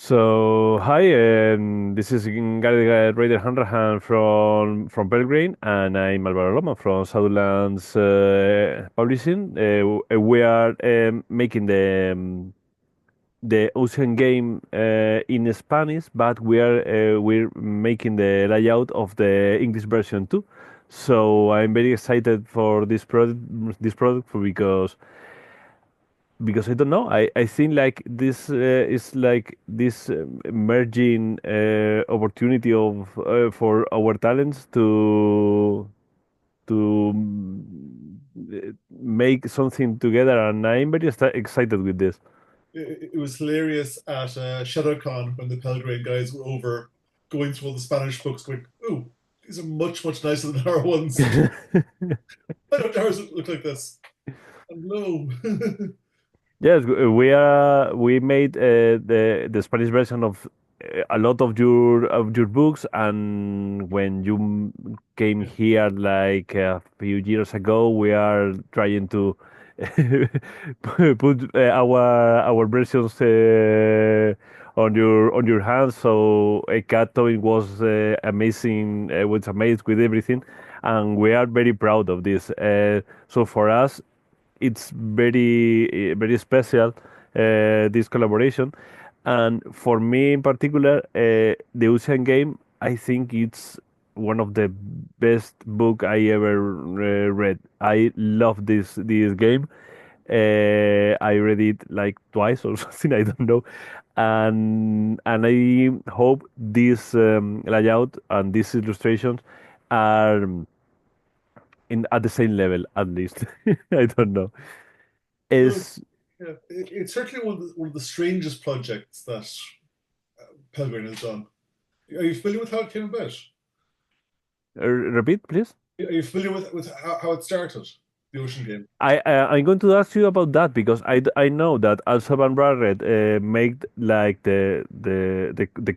So hi, and this is Gareth Ryder-Hanrahan from Belgrade, and I'm Alvaro Loma from Southlands Publishing. We are making the Ocean game in Spanish, but we're making the layout of the English version too. So I'm very excited for this product because I don't know. I think like this is like this emerging opportunity of for our talents to make something together, and I'm very excited with this. It was hilarious at ShadowCon when the Pelgrane guys were over going through all the Spanish books, going, "Oh, these are much, much nicer than our ones. Why don't ours look like this?" And no. Yes, we made the Spanish version of a lot of your books, and when you came Yeah. here like a few years ago, we are trying to put our versions on your hands. So Kato was amazing, was amazed with everything, and we are very proud of this. So for us it's very special, this collaboration, and for me in particular, the Ocean Game, I think it's one of the best book I ever read. I love this game. I read it like twice or something, I don't know, and I hope this layout and these illustrations are in at the same level at least. I don't know. No, Is yeah. It's certainly one of the strangest projects that Pelgrane has done. Are you familiar with how it came about? Repeat, please? Are you familiar with how it started, the Ocean Game? I'm going to ask you about that because I know that also Van Barrett made like the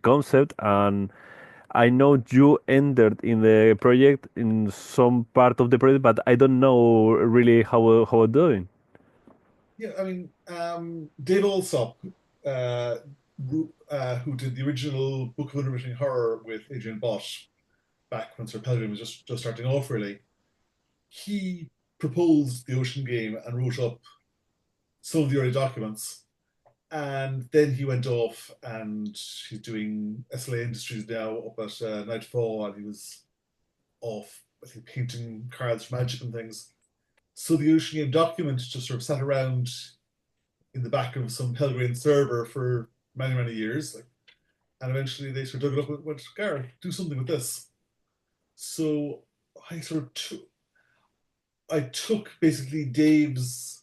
concept, and I know you entered in the project in some part of the project, but I don't know really how it's doing. Yeah, I mean, Dave Alsop, who did the original Book of Unwritten Horror with Adrian Bott back when Sir Pelgrim was just starting off, really, he proposed the Ocean Game and wrote up some of the early documents. And then he went off and he's doing SLA Industries now up at Nightfall, and he was off, I think, painting cards for Magic and things. So the Ocean Game document just sort of sat around in the back of some Pelgrane server for many, many years. And eventually they sort of dug it up and went, Gareth, do something with this. So I sort of I took basically Dave's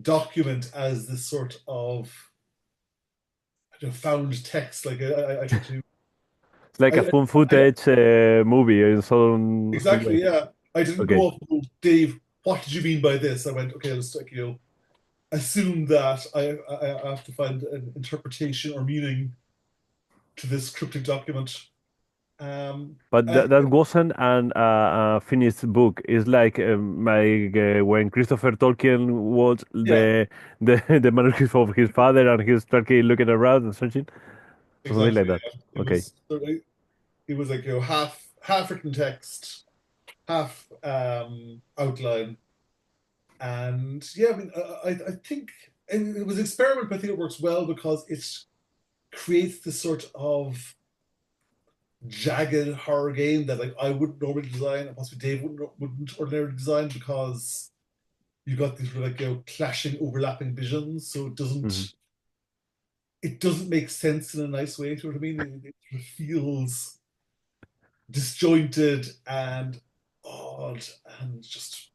document as this sort of, I don't know, found text. Like I tried to, It's like a I, fun I footage movie in some way. exactly, yeah. I didn't Okay. go off and go, Dave, what did you mean by this? I went, okay, let's like, assume that I have to find an interpretation or meaning to this cryptic document. Um, But and that wasn't a finished book. It's like when Christopher Tolkien was yeah, the manuscript of his father, and he's started looking around and searching, something like exactly. that. Yeah. Okay. It was like half written text, half outline, and yeah, I mean, I think and it was an experiment, but I think it works well because it creates this sort of jagged horror game that like I wouldn't normally design, and possibly Dave wouldn't ordinarily design because you got these sort of like clashing, overlapping visions, so Hmm. it doesn't make sense in a nice way. You know what I mean? It sort of feels disjointed and odd and just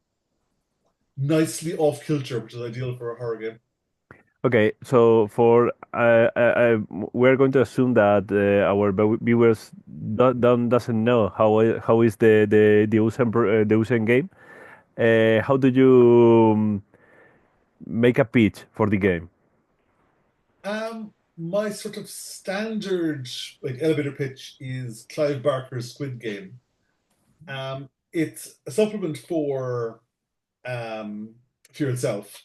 nicely off kilter, which is ideal for a horror game. Okay, so for we're going to assume that our viewers doesn't know how is the the Ocean game. How do you make a pitch for the game? My sort of standard like elevator pitch is Clive Barker's Squid Game. It's a supplement um, Fear itself,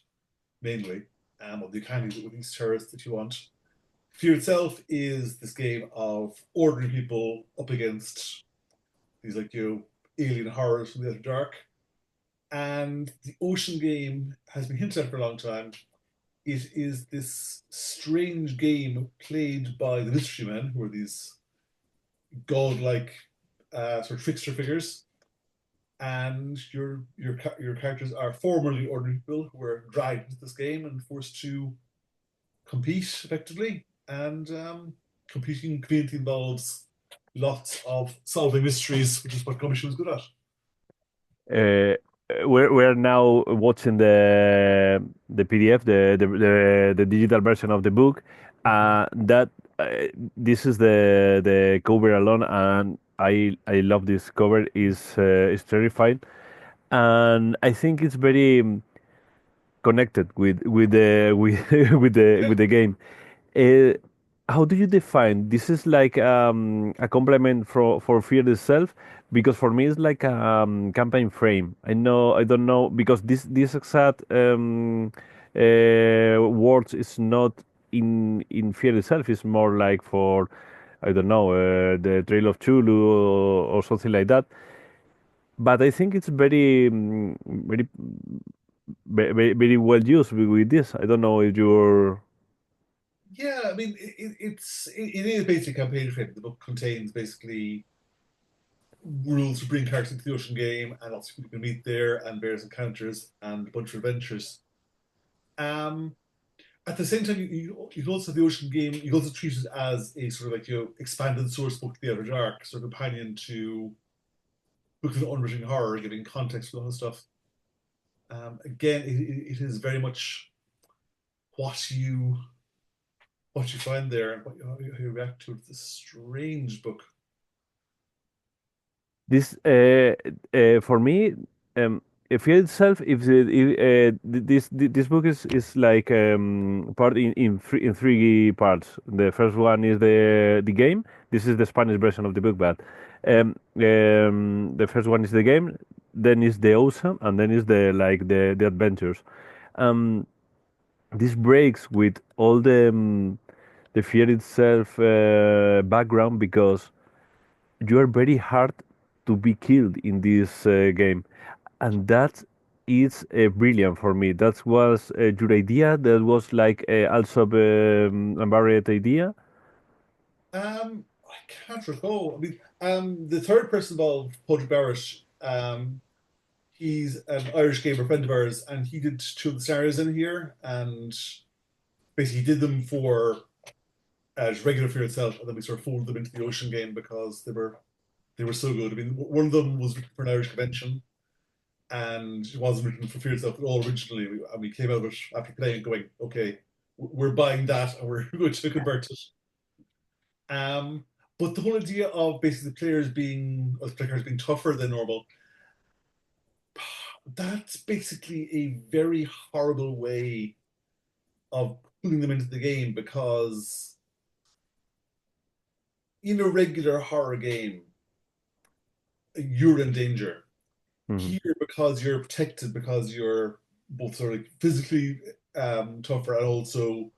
mainly. Or you can use it with these terrorists that you want. Fear itself is this game of ordinary people up against these like alien horrors from the other dark. And the ocean game has been hinted at for a long time. It is this strange game played by the mystery men, who are these godlike sort of trickster figures, and your characters are formerly ordinary people who were dragged into this game and forced to compete effectively. And competing community involves lots of solving mysteries, which is what Gumshoe is good at. Uh, we're now watching the PDF, the digital version of the book. That this is the cover alone, and I love this cover. Is terrifying, and I think it's very connected with the with the game. Uh, how do you define this? Is like a complement for fear itself, because for me it's like a campaign frame. I don't know, because this exact words is not in fear itself. It's more like for, I don't know, the Trail of Chulu, or something like that. But I think it's very well used with this. I don't know if you're. Yeah, I mean, it is basically a campaign frame. The book contains basically rules to bring characters into the ocean game, and lots of people can meet there, and various encounters, and a bunch of adventures. Um, at the same time, you can also have the ocean game. You can also treat it as a sort of like expanded source book to the Outer Dark, sort of companion to books of unwritten horror, giving context for the whole stuff. Again, it is very much what you what you find there and how you react to it. It's a strange book. This for me, if itself, this book is like part in three parts. The first one is the game. This is the Spanish version of the book, but the first one is the game, then is the ocean, and then is the adventures. Um, this breaks with all the fear itself background, because you are very hard to be killed in this game, and that is brilliant for me. That was your idea. That was like also a varied idea. I can't recall. I mean, the third person involved, Podrás, he's an Irish gamer friend of ours, and he did two of the scenarios in here, and basically he did them for as regular fear itself, and then we sort of folded them into the ocean game because they were so good. I mean, one of them was written for an Irish convention, and it wasn't written for fear itself at all originally. And we came out of it after playing, going, okay, we're buying that, and we're going to convert it. Um, but the whole idea of basically the players being tougher than normal, that's basically a very horrible way of putting them into the game because in a regular horror game, you're in danger. Mhm. Here, because you're protected, because you're both sort of physically tougher and also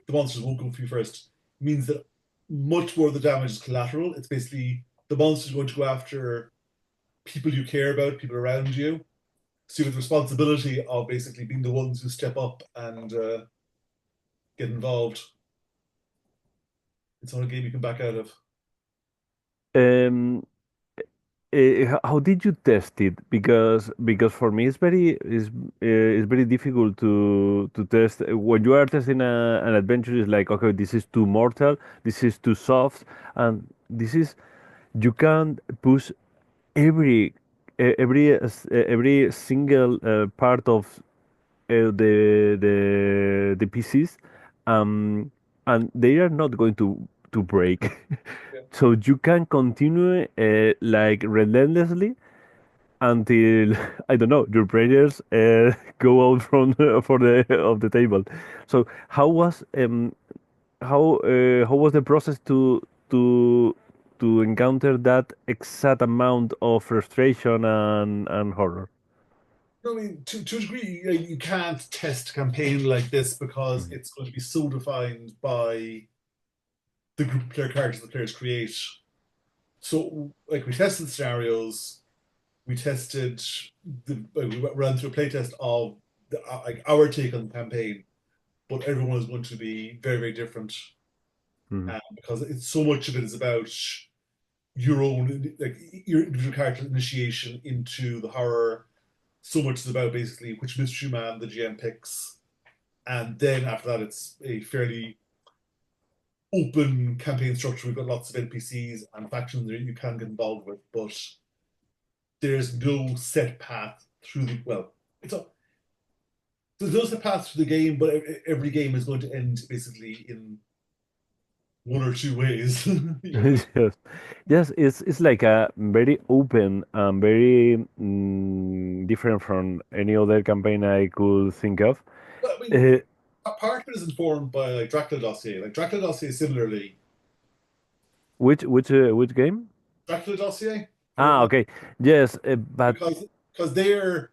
the monsters won't go for you first, means that much more of the damage is collateral. It's basically the monsters are going to go after people you care about, people around you. So you have the responsibility of basically being the ones who step up and get involved. It's not a game you can back out of. Um, how did you test it? Because for me it's very difficult to test. When you are testing an adventure. It's like, okay, this is too mortal, this is too soft, and this is, you can't push every every single part of the pieces, um, and they are not going to break. Yeah. So you can continue like relentlessly until I don't know, your prayers go out from for the of the table. So how was the process to encounter that exact amount of frustration and horror? No, I mean, to a degree, you can't test a campaign like this because Mhm. it's going to be so defined by the group of player characters the players create. So, like, we tested scenarios, we tested we ran through a playtest of like our take on the campaign, but everyone is going to be very, very different Mhm. because it's so much of it is about your own, like, your individual character initiation into the horror. So much is about basically which mystery man the GM picks, and then after that, it's a fairly open campaign structure. We've got lots of NPCs and factions that you can get involved with, but there's no set path through the well. It's a there's no set path through the game, but every game is going to end basically in one or two ways. You know, Yes, yes, it's like a very open and very different from any other campaign I could think of. but I mean, Uh, a part of it is informed by like Dracula Dossier. Like Dracula Dossier, similarly, which game? Dracula Dossier. Ah, okay. Yes, but Because they're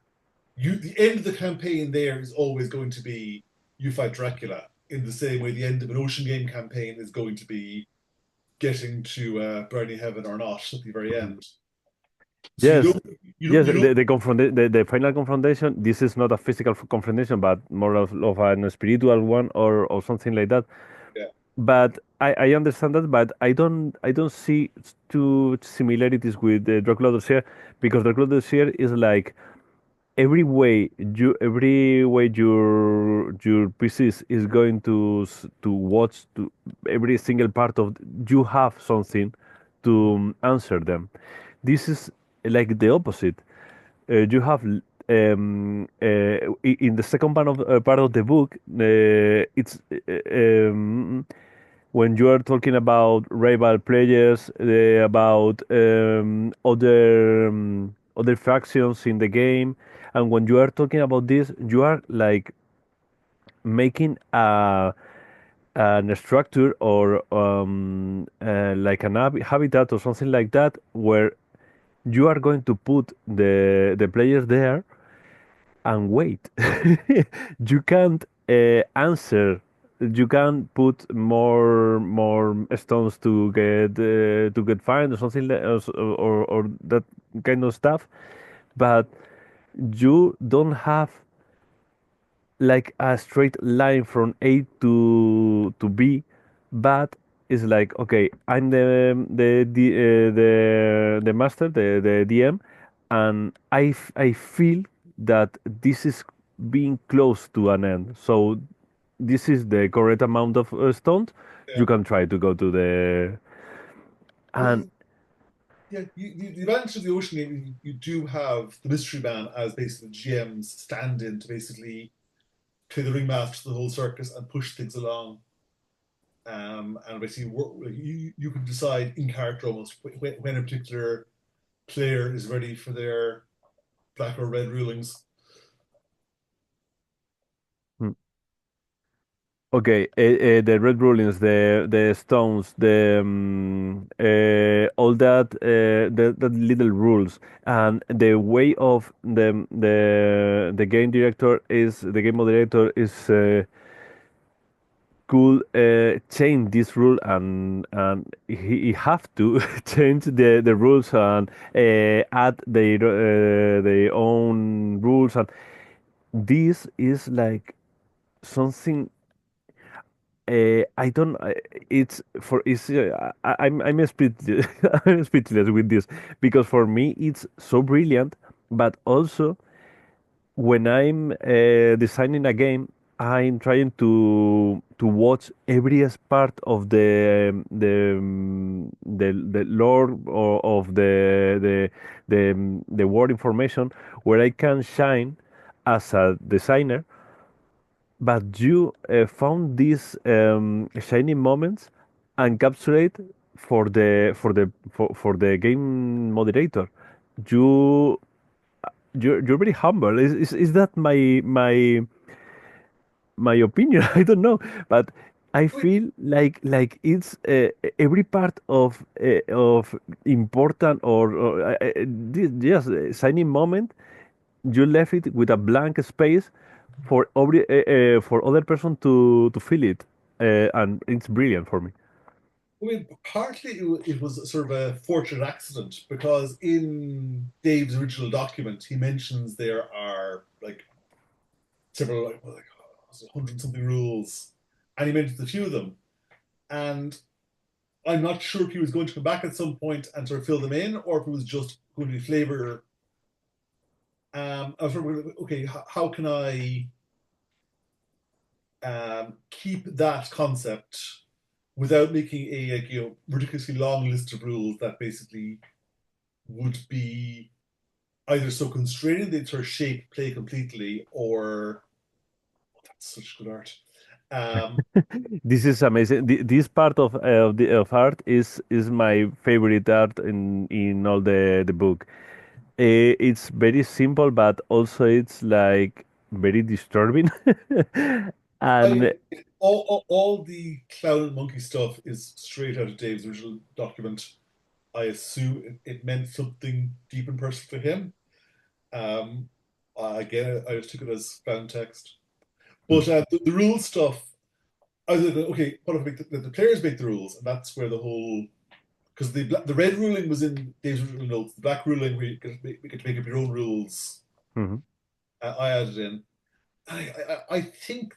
the end of the campaign there is always going to be you fight Dracula in the same way the end of an Ocean Game campaign is going to be getting to Burning Heaven or not at the very Mhm. end. So Yes, yes, you don't, the final confrontation. This is not a physical confrontation, but more of an spiritual one or something like that. yeah, But I understand that, but I don't see too similarities with the Dracula Dossier because Dracula Dossier is like every way your pieces is going to watch to every single part of you have something to answer them. This is like the opposite. You have in the second part of the book, it's when you are talking about rival players, about other factions in the game, and when you are talking about this, you are like making an structure or like an habitat or something like that where you are going to put the players there and wait. You can't answer. You can't put more stones to get fined or something like, or that kind of stuff. But you don't have like a straight line from A to B, but it's like okay, I'm the master, the DM, and I feel that this is being close to an end. So this is the correct amount of stones. yeah. You can try to go to the and Well, yeah. The advantage of the Ocean Game, you do have the Mystery Man as basically the GM's stand-in to basically play the ringmaster to the whole circus and push things along. And basically, you can decide in character almost when a particular player is ready for their black or red rulings. okay, the red rulings, the stones, all that, the little rules, and the way of the game director is the game moderator is could change this rule and he have to change the rules and add their own rules and this is like something I don't. It's for. It's. I'm speechless. I'm speechless with this because for me it's so brilliant. But also when I'm designing a game, I'm trying to watch every part of the lore or of the word information where I can shine as a designer but you found these shining moments and captured for the game moderator. You you're very humble. Is that my opinion? I don't know, but I feel like it's every part of important or just shining moment you left it with a blank space for for other person to feel it, and it's brilliant for me. I mean, partly it was sort of a fortunate accident because in Dave's original document, he mentions there are like several, like 100 something rules, and he mentions a few of them. And I'm not sure if he was going to come back at some point and sort of fill them in, or if it was just going to be flavor. I was sort of, okay, how can I keep that concept without making a like, ridiculously long list of rules that basically would be either so constraining they'd sort of shape play completely, or oh, that's such good art. Um, This is amazing. This part of art is my favorite art in all the book. It's very simple, but also it's like very disturbing. And I all the clown and monkey stuff is straight out of Dave's original document. I assume it meant something deep and personal to him. Um, again, I just took it as fan text. mm, But the rule stuff, I was like, okay, what if the players make the rules, and that's where the whole because the red ruling was in Dave's original notes. The black ruling where you get to make up your own rules. mhm, I added in. I think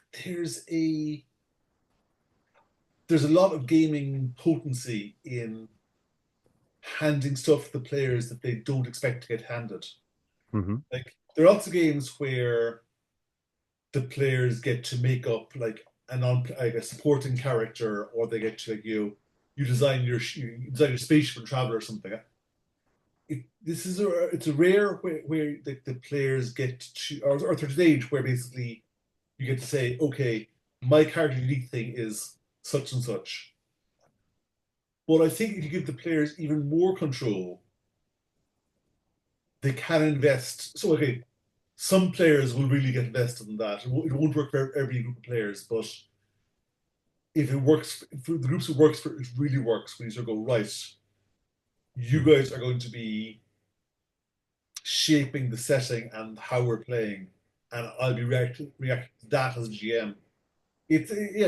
there's a lot of gaming potency in handing stuff to the players that they don't expect to get handed. mhm. Like there are lots of games where the players get to make up like a supporting character, or they get to like you you design your spaceship and travel or something. This is it's a rare where the players get to or to the age where basically you get to say, okay, my character unique thing is such and such. But I think if you give the players even more control, they can invest. So okay, some players will really get invested in that. It won't work for every group of players, but if it works for the groups it works for, it really works when you sort of go, right, you guys are going to be shaping the setting and how we're playing, and I'll be reacting to that as a GM. It's yeah,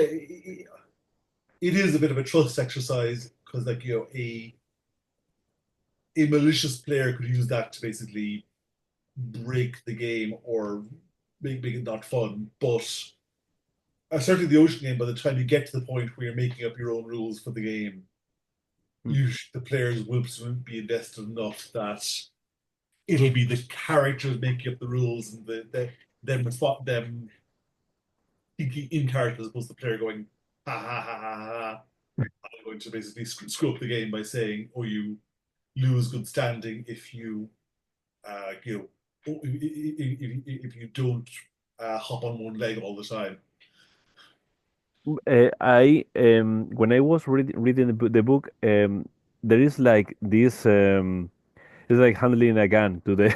it is a bit of a trust exercise because like a malicious player could use that to basically break the game or make it not fun. But certainly the ocean game, by the time you get to the point where you're making up your own rules for the game, the players will be invested enough that it'll be the characters making up the rules and them thinking in character as opposed to the player going ha ha ha ha ha. I'm going to basically screw up the game by saying, "Oh, you lose good standing if you you know if you don't hop on one leg all the time." I when I was reading the book, there is like this. It's like handling a gun to the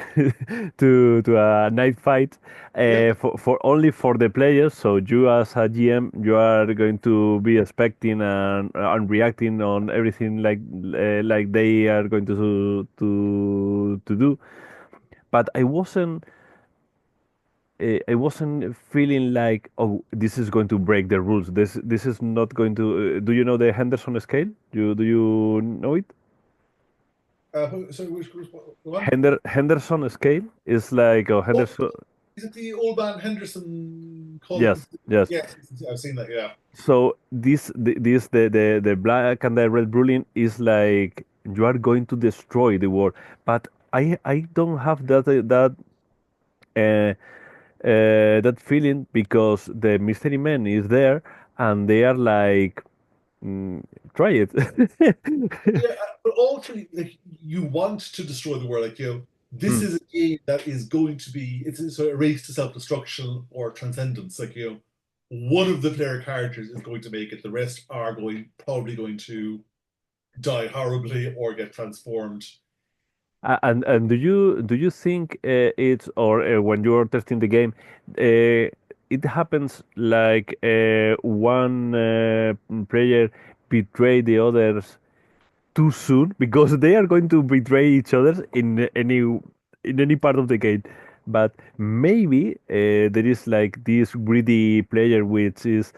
to a knife fight Yeah, for only for the players. So you as a GM, you are going to be expecting and reacting on everything like they are going to do. But I wasn't feeling like, oh, this is going to break the rules. This is not going to. Do you know the Henderson scale? Do you know it? so which one? Henderson scale is like, oh, Oh, Henderson. is it the old man Henderson called? Yes, yes. Yes, I've seen that. Yeah. So the black and the red ruling is like you are going to destroy the world. But I don't have uh, that feeling because the mystery men is there and they are like, mm, try it. Yeah, but ultimately, like you want to destroy the world. Like this Mm. is a game that is going to be it's a race to self destruction or transcendence. Like one of the player characters is going to make it. The rest are probably going to die horribly or get transformed. And do you think it's or when you're testing the game, it happens like one player betray the others too soon because they are going to betray each other in any part of the game. But maybe there is like this greedy player which is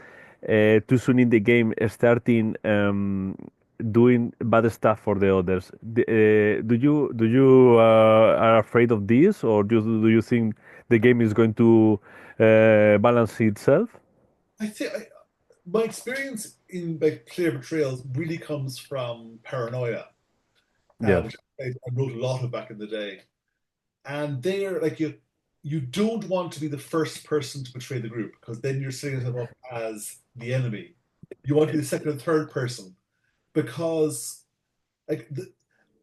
too soon in the game starting doing bad stuff for the others. Do you are afraid of this, or do you think the game is going to balance itself? I think my experience in like player betrayals really comes from paranoia, Yes. which I wrote a lot of back in the day. And they're like you don't want to be the first person to betray the group because then you're setting yourself up as the enemy. You want to be the second or third person because like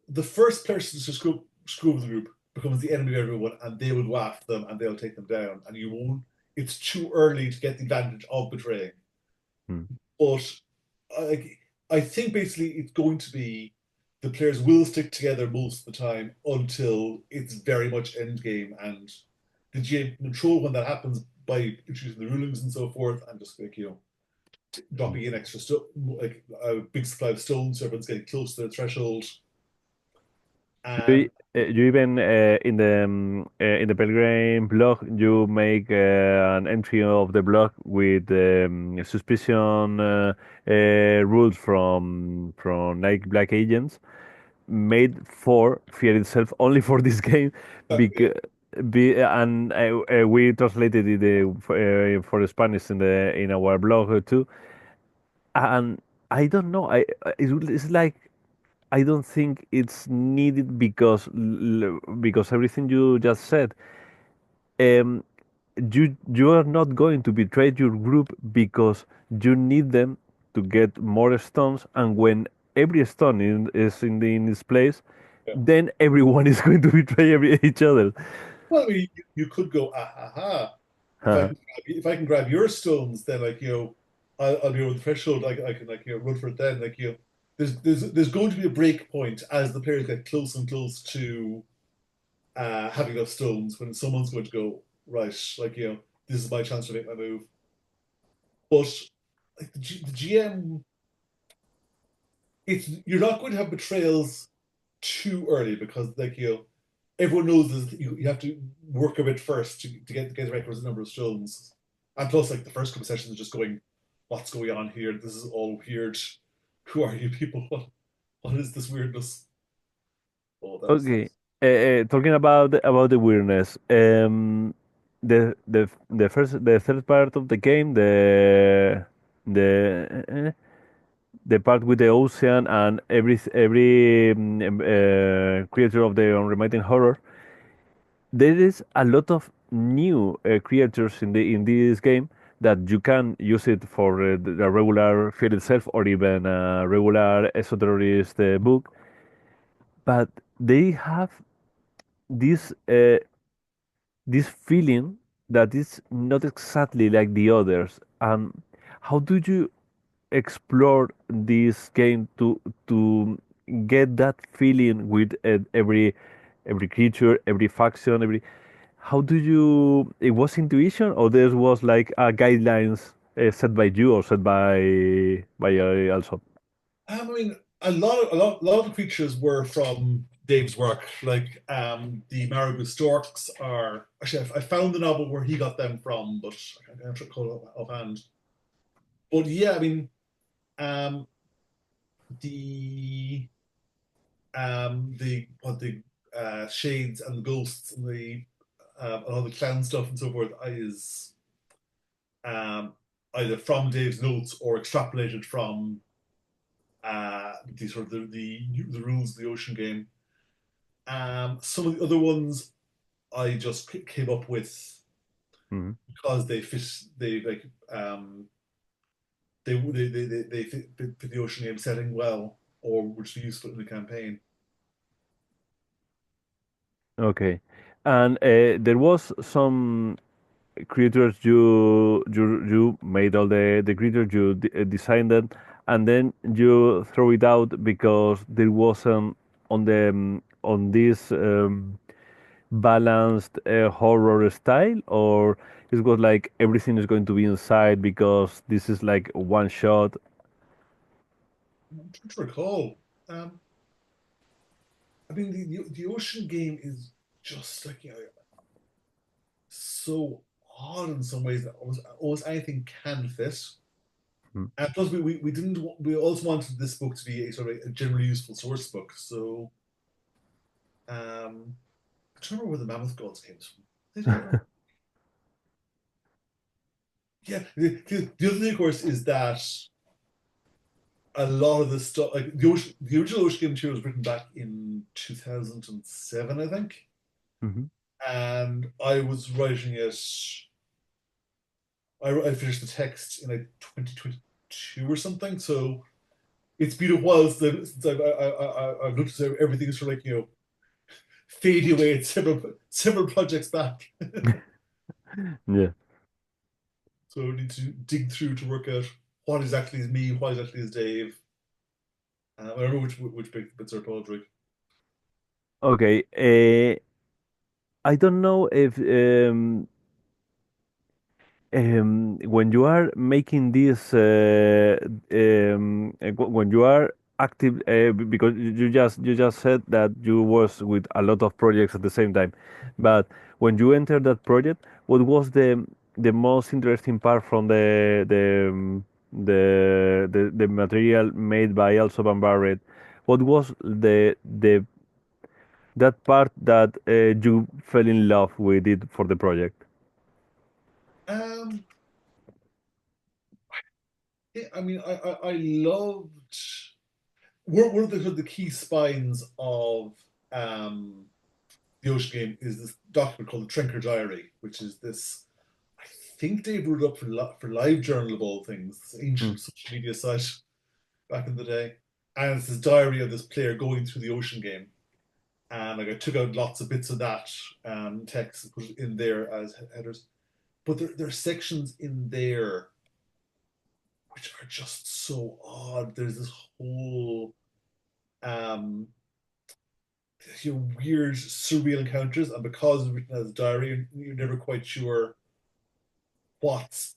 the first person to screw with the group becomes the enemy of everyone, and they will go after them and they'll take them down, and you won't. It's too early to get the advantage of betraying. Hmm. But I think basically it's going to be the players will stick together most of the time until it's very much end game, and the GM can control when that happens by introducing the rulings and so forth, and just like dropping in extra stuff, like a big supply of stones, so everyone's getting close to the threshold. You, And you even in the Pilgrim blog you make an entry of the blog with suspicion rules from like black agents made for Fear itself only for this game yeah, because and we translated it for Spanish in our blog too, and I don't know, it's like I don't think it's needed because everything you just said, um, you are not going to betray your group because you need them to get more stones, and when every stone is in this place, yeah. then everyone is going to betray each other. Well, I mean, you could go, ah, ha, ha. Huh. If I can grab your stones, then I'll be over the threshold. I can run for it then. There's going to be a break point as the players get close and close to having enough stones when someone's going to go right. This is my chance to make my move. But like the GM, it's you're not going to have betrayals too early because everyone knows this, you have to work a bit first to get the requisite number of stones. And plus, like the first couple of sessions are just going, what's going on here? This is all weird. Who are you people? What is this weirdness? Oh, Okay. Talking about the weirdness, the third part of the game, the part with the ocean and every creature of the unremitting horror, there is a lot of new creatures in this game that you can use it for the regular field itself or even a regular esoterist book, but they have this this feeling that is not exactly like the others. And how do you explore this game to get that feeling with every creature, every faction, every? How do you? It was intuition, or there was like guidelines set by you or set by also? I mean, a lot of the creatures were from Dave's work. Like the Marabou storks are actually I found the novel where he got them from, but I can't recall it offhand. But yeah, I mean, um, the the shades and the ghosts and the all the clown stuff and so forth is um, either from Dave's notes or extrapolated from the sort of the rules of the ocean game. Some of the other ones I just came up with Hmm. because they fit they like they fit the ocean game setting well or would be useful in the campaign. Okay, and there was some creatures you made all the creatures you designed them, and then you throw it out because there wasn't on this balanced horror style, or it was like everything is going to be inside because this is like one shot. I'm trying to recall. Um, I mean, the ocean game is just like so odd in some ways that almost anything can fit. Mm. And plus, we didn't. We also wanted this book to be a sort of a generally useful source book. So, I don't remember where the mammoth gods came from. Did you ever? Yeah. The other thing, of course, is that a lot of the stuff, like the original Ocean Game material was written back in 2007, I think, Mhm. and I was writing it. I finished the text in like 2022 or something. So it's been a while since I've looked at everything sort of like fading away at several projects back. Yeah. So I need to dig through to work out what exactly is me, what exactly is Dave. I don't know which bits are poetry. Okay. I don't know if when you are making this when you are active because you just said that you was with a lot of projects at the same time, but when you entered that project, what was the most interesting part from the material made by Also Van Barrett? What was the that part that you fell in love with it for the project? Um, yeah, I mean, I loved one of the key spines of um, the Ocean Game is this document called the Trinker Diary, which is this. I think they wrote it up for Live Journal of all things, this Mm. ancient social media site back in the day, and it's this diary of this player going through the Ocean Game. And like I took out lots of bits of that text and put it in there as headers. But there are sections in there which are just so odd. There's this whole um, weird, surreal encounters, and because it's written as a diary, you're never quite sure what's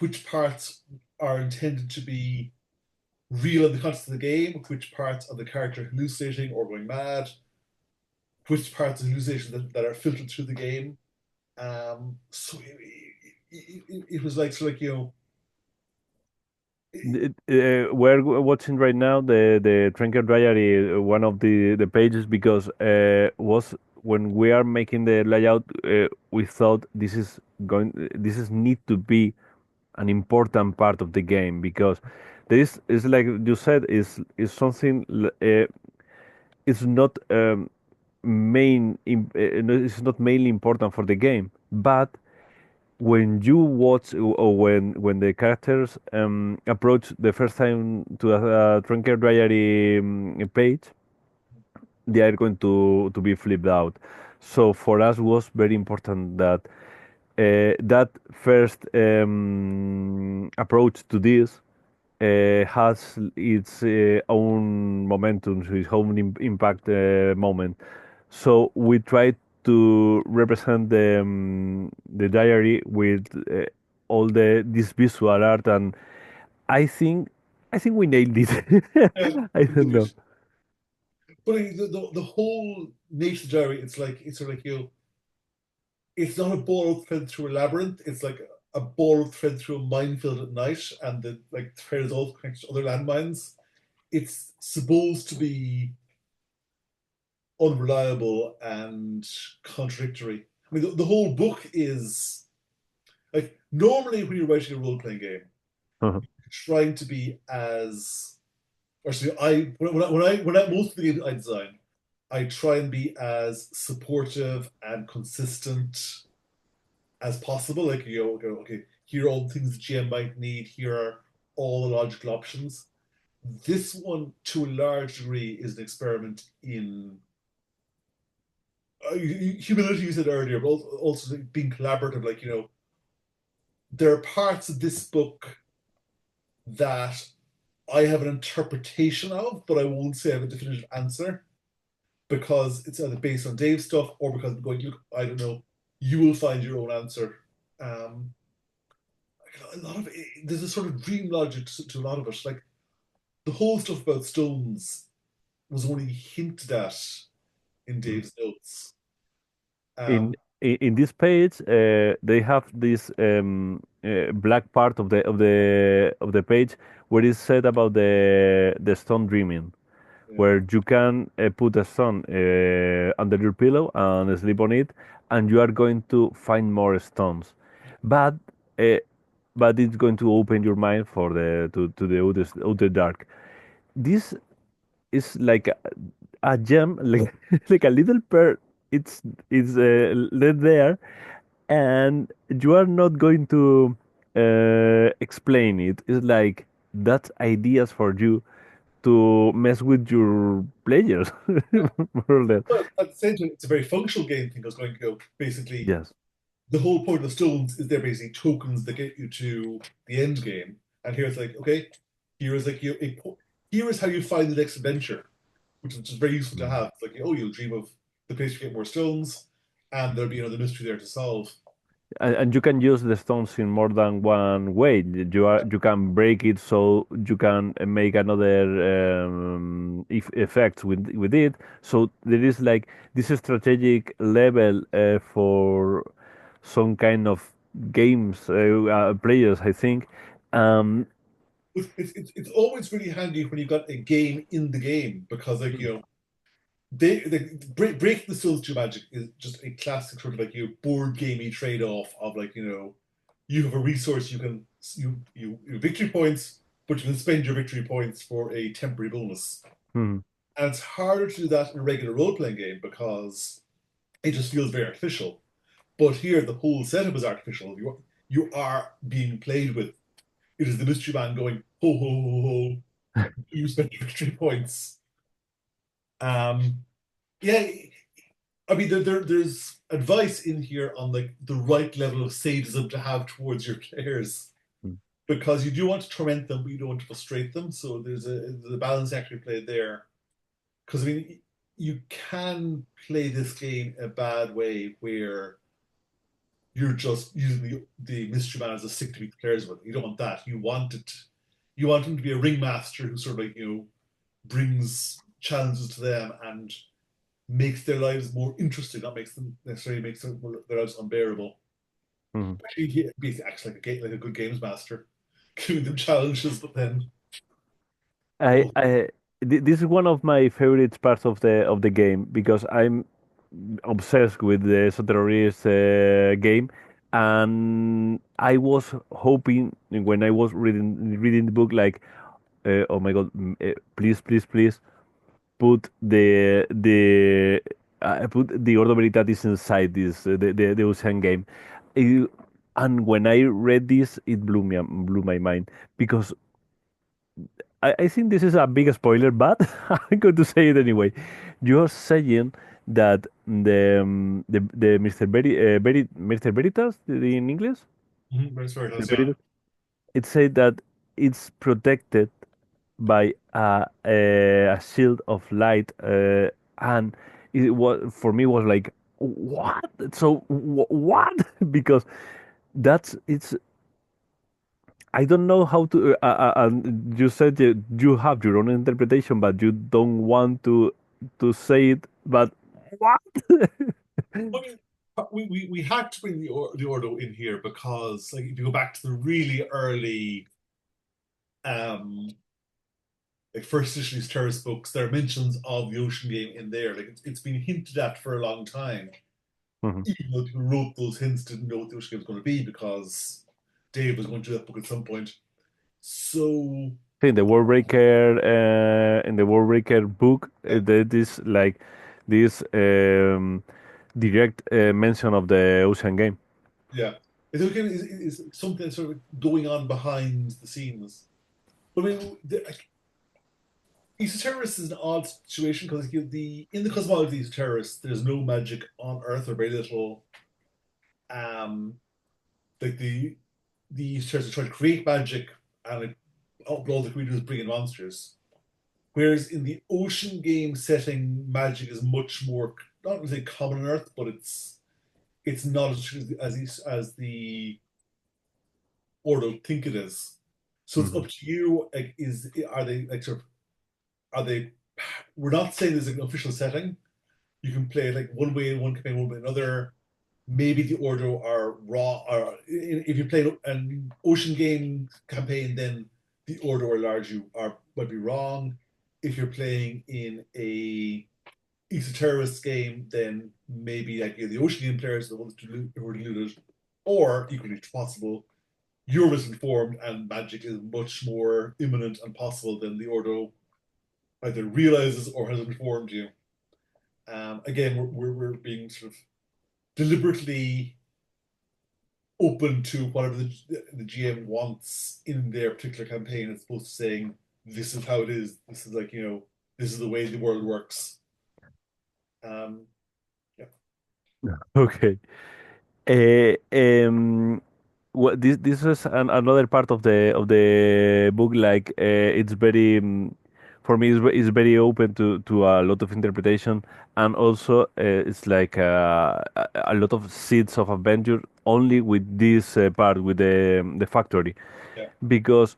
which parts are intended to be real in the context of the game, which parts of the character hallucinating or going mad, which parts of hallucination that are filtered through the game. So it was like so like We're watching right now the Trinket Diary, one of the pages, because was when we are making the layout, we thought this is need to be an important part of the game because this is like you said is something it's not no, it's not mainly important for the game, but when you watch or when the characters approach the first time to a Trinket Diary page, they are going to be flipped out. So for us was very important that that first approach to this has its own momentum, so its own impact moment. So we try to represent the diary with all this visual art, and I think I think we nailed it. I don't know. but the whole nature diary, it's sort of like it's not a ball of thread through a labyrinth. It's like a ball of thread through a minefield at night, and the like thread is all connected to other landmines. It's supposed to be unreliable and contradictory. I mean, the whole book is like normally when you're writing a role playing game, Uh-huh. you're trying to be as or actually, I when I most of the games I design, I try and be as supportive and consistent as possible. Like go, okay, here are all the things the GM might need. Here are all the logical options. This one, to a large degree, is an experiment in humility. You said earlier, but also being collaborative. Like there are parts of this book that I have an interpretation of, but I won't say I have a definitive answer because it's either based on Dave's stuff or because I'm going, look, I don't know, you will find your own answer. Um, a lot of there's a sort of dream logic to a lot of it. Like the whole stuff about stones was only hinted at in Mm. Dave's notes. In Um, in this page, they have this black part of the page where it's said about the stone dreaming, Yeah. where you can put a stone under your pillow and sleep on it, and you are going to find more stones, but uh, but it's going to open your mind for the to the outer dark. This is like a gem, like like a little pearl. It's left there, and you are not going to explain it. It's like that's ideas for you to mess with your players, more or less. But at the same time, it's a very functional game thing. I was going to go basically Yes. the whole point of the stones is they're basically tokens that get you to the end game. And here it's like, okay, here is like here is how you find the next adventure, which is just very useful to Mm. have. It's like, oh, you'll dream of the place to get more stones, and there'll be another mystery there to solve. And you can use the stones in more than one way. You can break it so you can make another if effects with it. So there is like this strategic level for some kind of games players, I think. Um, It's always really handy when you've got a game in the game because like they breaking the stones to magic is just a classic sort of like board gamey trade off of like you have a resource you victory points but you can spend your victory points for a temporary bonus, mhm, and it's harder to do that in a regular role playing game because it just feels very artificial. But here the whole setup is artificial. You are being played with. It is the mystery man going ho ho ho ho. Do you spend your victory points? Um, yeah, I mean, there's advice in here on like the right level of sadism to have towards your players mhm, because you do want to torment them, but you don't want to frustrate them. So there's a balance actually played there. Because I mean, you can play this game a bad way where you're just using the mystery man as a stick to beat the players with. You don't want that. You want him to be a ringmaster who sort of like brings challenges to them and makes their lives more interesting, not makes them necessarily makes their lives unbearable. mhm. He basically acts like a good games master, giving them challenges, but then I, oh, I this is one of my favorite parts of the game because I'm obsessed with the terrorist game, and I was hoping when I was reading the book, like, oh my God, please, please, please put put the Ordo Veritatis inside this the Ocean game. It- and when I read this, it blew my mind because I think this is a big spoiler, but I'm going to say it anyway. You're saying that the Mr. Mr. Veritas in English, that's very the nice, yeah. Veritas, it said that it's protected by a shield of light, and it was for me was like what? So what? Because that's it's I don't know how to. You said you have your own interpretation, but you don't want to say it. But what? I mean, we had to bring the Ordo in here because like if you go back to the really early um like first edition of these terrorist books, there are mentions of the ocean game in there. Like it's been hinted at for a long time. Mhm. Even though the people who wrote those hints didn't know what the ocean game was going to be because Dave was going to do that book at some point. So In the in the Warbreaker book, yeah, there is like this direct mention of the ocean game. yeah. It's okay. It's something sort of going on behind the scenes. But I mean, terrorists is an odd situation because the in the cosmology of terrorists, there's no magic on Earth or very little. Um, like the terrorists are trying to create magic and like, all the creators bring in monsters. Whereas in the ocean game setting, magic is much more not really common on Earth, but it's not as the Ordo think it is. So it's Mhm. up to you. Like, are they like sort of are they? We're not saying there's like an official setting. You can play it like one way in one campaign, one way in another. maybe the order are raw. Or if you play an ocean game campaign, then the order or large you are might be wrong. If you're playing in a esoterrorist game, then maybe like the ocean game players are the ones who are deluded, or equally possible, you're misinformed and magic is much more imminent and possible than the order either realizes or has informed you. Again, we're being sort of deliberately open to whatever the GM wants in their particular campaign, as opposed to saying this is how it is. This is like this is the way the world works. Um, yeah, Okay. What this is another part of the book. Like it's very for me, it's very open to a lot of interpretation, and also it's like a lot of seeds of adventure only with this part with the factory, yeah, because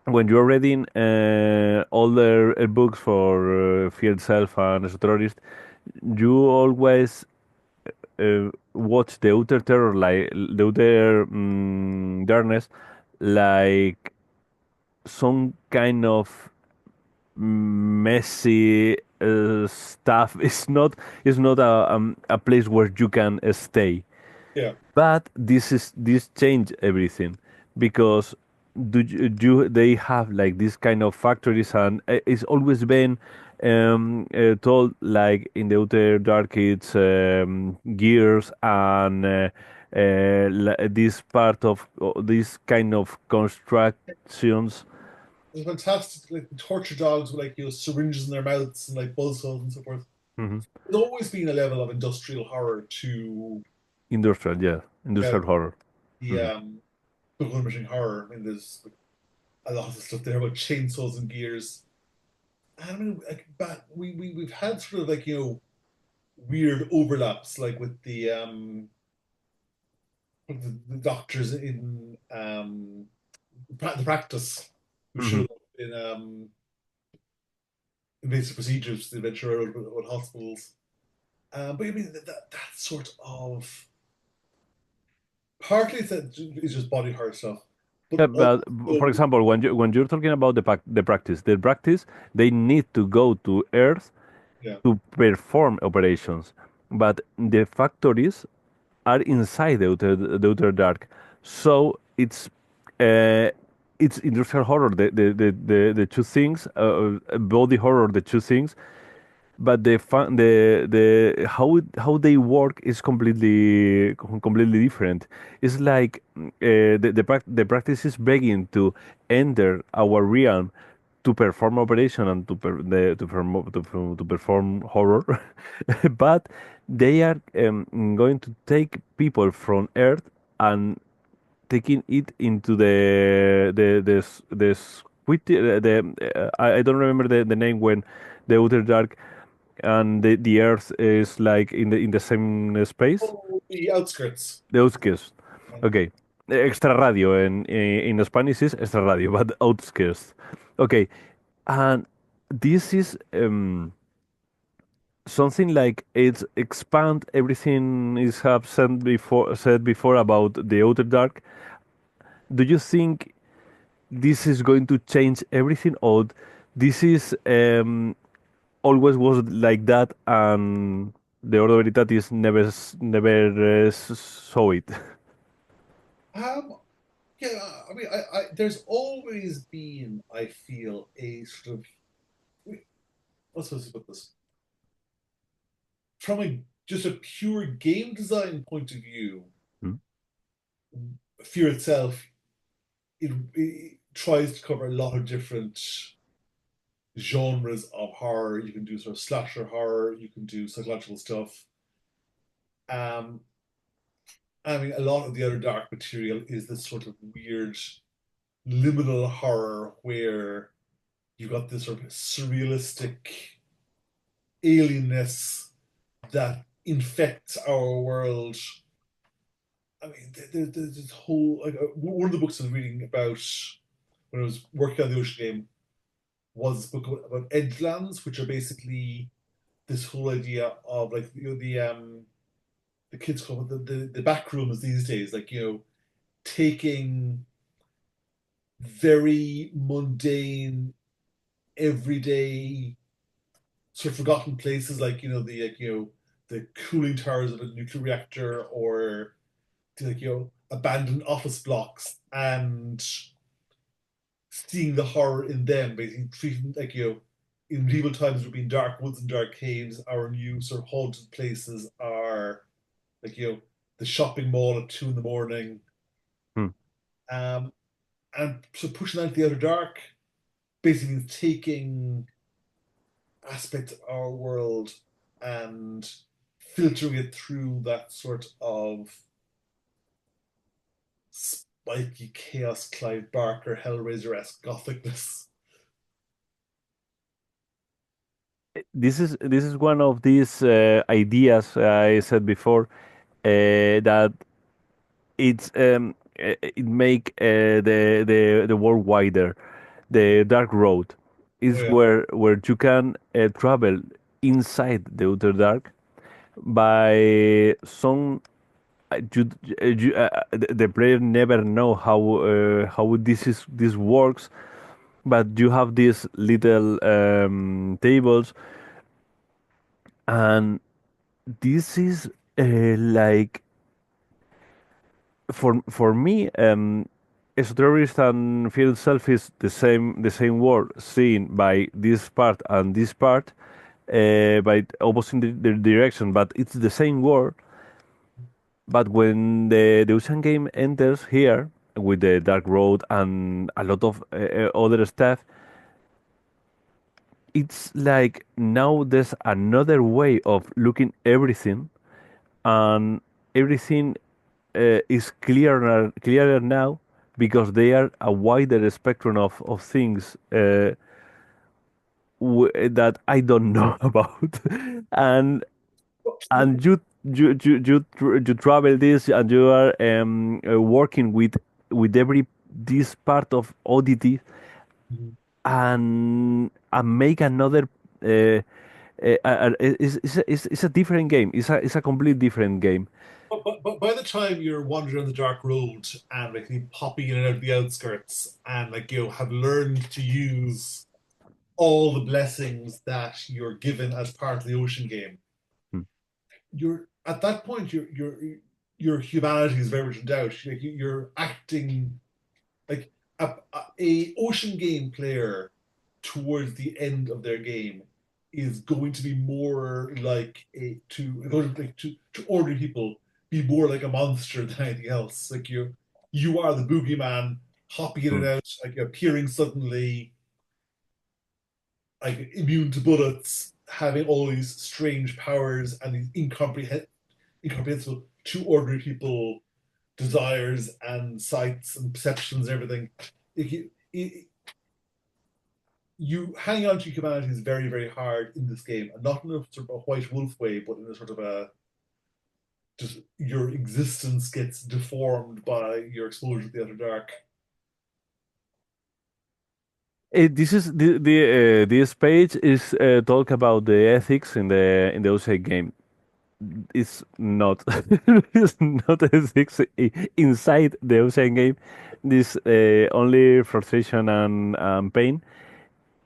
when you're reading older books for Field Self and Esoterrorist, you always watch the outer terror, like the outer darkness, like some kind of messy stuff. It's not a place where you can stay. yeah. But this changed everything, because they have like this kind of factories, and it's always been told like in the outer dark, it's gears and this part of this kind of constructions. It's fantastic. Like the torture dogs with like syringes in their mouths and like buzzsaws and so forth. Hmm. There's always been a level of industrial horror to Industrial, yeah, uh, industrial horror. the Hmm. book machine horror. I mean, there's a lot of stuff there about chainsaws and gears. And I mean, like, but we've had sort of like weird overlaps, like with the doctors in the practice who Hmm. showed up in invasive procedures, the adventure with hospitals. But I mean that sort of partly it's just body horror stuff, but Yeah, but for also example, when you're talking about the practice, they need to go to Earth yeah. to perform operations, but the factories are inside the outer dark. So it's industrial horror, the two things, body horror, the two things, but how they work is completely different. It's like the practice is begging to enter our realm to perform operation and to perform horror, but they are going to take people from Earth and taking it into I don't remember the name, when the outer dark and the Earth is like in the same space. Oh, the outskirts. The outskirts. Okay. Extra radio in Spanish is extra radio, but outskirts. Okay. And this is something like it's expand everything is have said before about the outer dark. Do you think this is going to change everything, or this is always was like that, and the Ordo Veritatis never saw it? Um, yeah, I mean, there's always been, I feel, a sort of what's supposed to put this from a just a pure game design point of view. Hmm? Fear itself, it tries to cover a lot of different genres of horror. You can do sort of slasher horror, you can do psychological stuff. Um, I mean, a lot of the other dark material is this sort of weird liminal horror where you got this sort of surrealistic alienness that infects our world. I mean, there's this whole like one of the books I was reading about when I was working on the ocean game was a book about edgelands, which are basically this whole idea of like the kids call it the back rooms these days, like, taking very mundane, everyday, sort of forgotten places, like, the cooling towers of a nuclear reactor, or like, abandoned office blocks, and seeing the horror in them, basically treating, like, in medieval times there being dark woods and dark caves. Our new sort of haunted places are, like, the shopping mall at 2 in the morning. Hmm. Um, and so pushing out the outer dark basically means taking aspects of our world and filtering it through that sort of spiky chaos, Clive Barker, Hellraiser-esque gothicness. This is one of these ideas I said before that it make the world wider. The dark road Oh is yeah. where you can travel inside the outer dark by some the player never know how this works, but you have these little tables, and this is like for me, esoteric and field self is the same word seen by this part and this part, by opposite the direction, but it's the same word. But when the ocean game enters here with the dark road and a lot of other stuff, it's like now there's another way of looking everything, and everything is clearer now because they are a wider spectrum of things that I don't know about, and and you travel this and you are working with every this part of oddity, and make another. It's a different game. It's a complete different game. But by the time you're wandering on the dark road and, like, popping in and out of the outskirts, and, like, have learned to use all the blessings that you're given as part of the ocean game, Hmm. you're at that point your humanity is very much in doubt. Like, you're acting like a ocean game player towards the end of their game is going to be more like to ordinary people, be more like a monster than anything else. Like, you are the boogeyman, hopping in and Hmm. out, like appearing suddenly, like immune to bullets, having all these strange powers and these incomprehensible to ordinary people desires and sights and perceptions and everything. Like, you hanging on to humanity is very, very hard in this game, and not in a sort of a white wolf way, but in a sort of a just your existence gets deformed by your exposure to the outer dark. This is this page is talk about the ethics in the OCA game. It's not it's not ethics inside the OCA game. This only frustration and pain.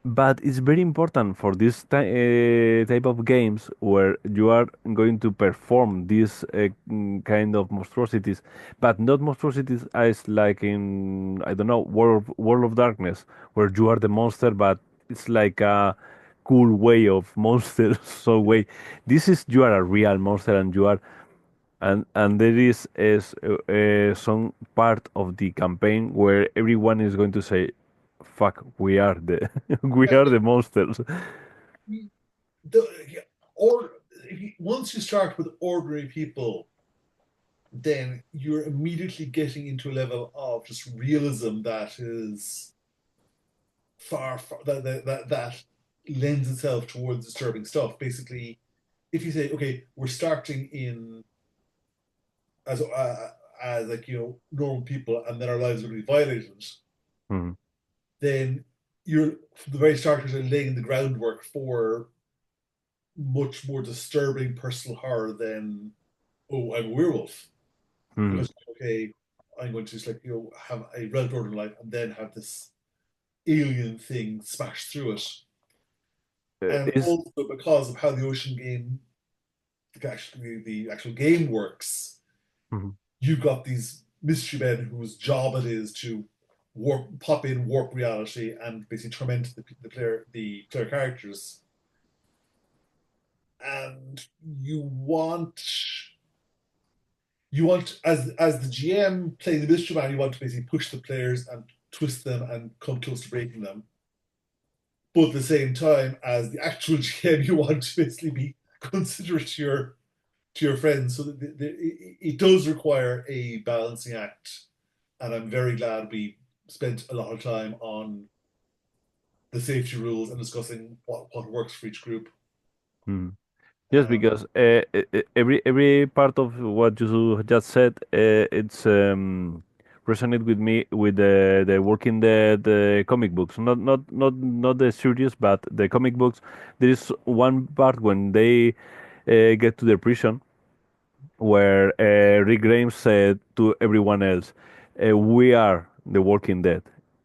But it's very important for this type of games where you are going to perform these kind of monstrosities, but not monstrosities as like in, I don't know, World of Darkness, where you are the monster, but it's like a cool way of monsters. So way, this is you are a real monster, and you are, and there is some part of the campaign where everyone is going to say, "Fuck, we are the we Yeah, are the monsters." the, or once you start with ordinary people, then you're immediately getting into a level of just realism that is far that lends itself towards disturbing stuff. Basically, if you say, okay, we're starting in as like, normal people, and then our lives are going to be violated, Mhm. then you're from the very start you're laying the groundwork for much more disturbing personal horror than oh, I'm a werewolf, Hmm. because okay, I'm going to just like have a relative order in life and then have this alien thing smash through it. And Is also because of how the ocean game, the actual game works, Mhm. you've got these mystery men whose job it is to pop in, warp reality, and basically torment the player characters. And you want as the GM playing the mystery man, you want to basically push the players and twist them and come close to breaking them. But at the same time, as the actual GM, you want to basically be considerate to your friends. So it does require a balancing act, and I'm very glad we spent a lot of time on the safety rules and discussing what works for each group. Mhm. Yes, Um, because every part of what you just said, it's resonate with me with the Walking Dead comic books. Not the series, but the comic books. There is one part when they get to the prison where Rick Grimes said to everyone else, "We are the Walking Dead,"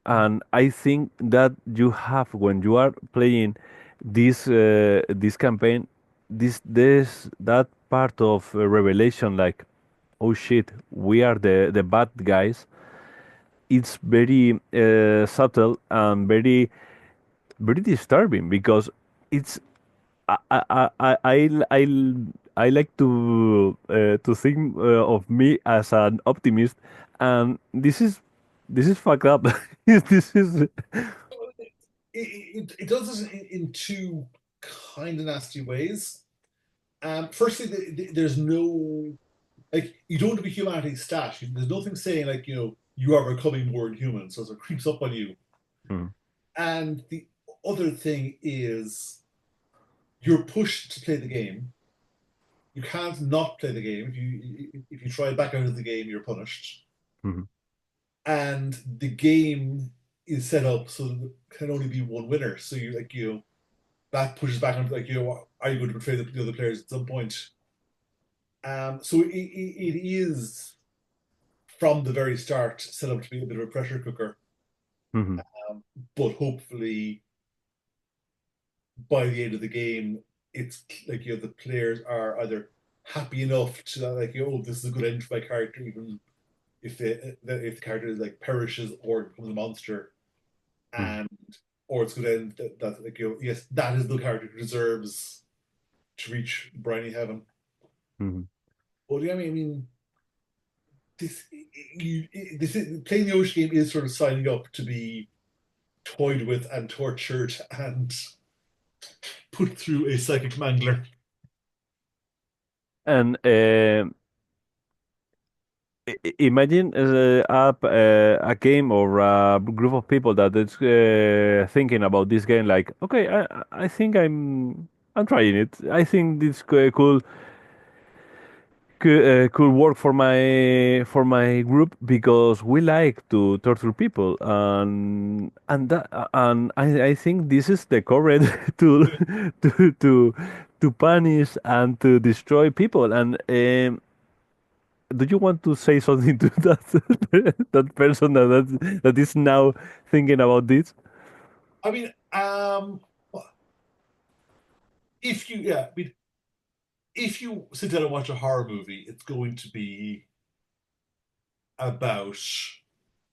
and I think that you have when you are playing this campaign, this that part of revelation, like, oh shit, we are the bad guys. It's very subtle and very disturbing because it's I like to think of me as an optimist, and this is fucked up. This is it does this in two kind of nasty ways. Firstly, there's no like you don't want to be humanity stat. There's nothing saying like you are becoming more human, so it creeps up on you. Mm, And the other thing is you're pushed to play the game. You can't not play the game. If you try back out of the game, you're punished. mhm, And the game is set up so that there can only be one winner. So that pushes back on like are you going to betray the other players at some point? So it is from the very start set up to be a bit of a pressure cooker. mhm, But hopefully by the end of the game, it's like the players are either happy enough to like this is a good end for my character, even if the character like perishes or becomes a monster, mhm, and or it's good end that like yes, that is the character who deserves to reach briny heaven. mhm. But yeah, I mean this this playing the ocean game is sort of signing up to be toyed with and tortured and put through a psychic mangler. And imagine a game or a group of people that is thinking about this game. Like, okay, I think I'm trying it. I think this could work for my group because we like to torture people and I think this is the correct to to to to punish and to destroy people and do you want to say something to that that person that is now thinking about this? I mean, if you yeah, I mean, if you sit down and watch a horror movie, it's going to be about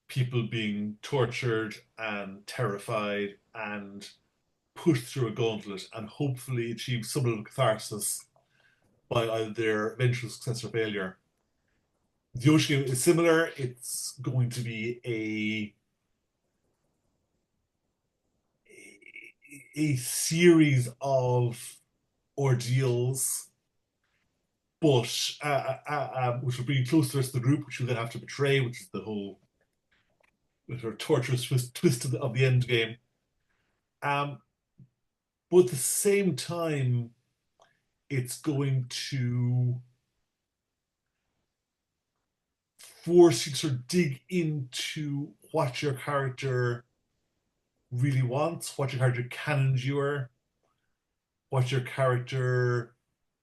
people being tortured and terrified and pushed through a gauntlet and hopefully achieve some little catharsis by either their eventual success or failure. The ocean game is similar. It's going to be a series of ordeals, but which will bring you close to the rest of the group, which you'll then have to betray, which is the whole sort of torturous twist of the end game. Um, but at the same time, it's going to force you to sort of dig into what your character really wants, what your character can endure, what your character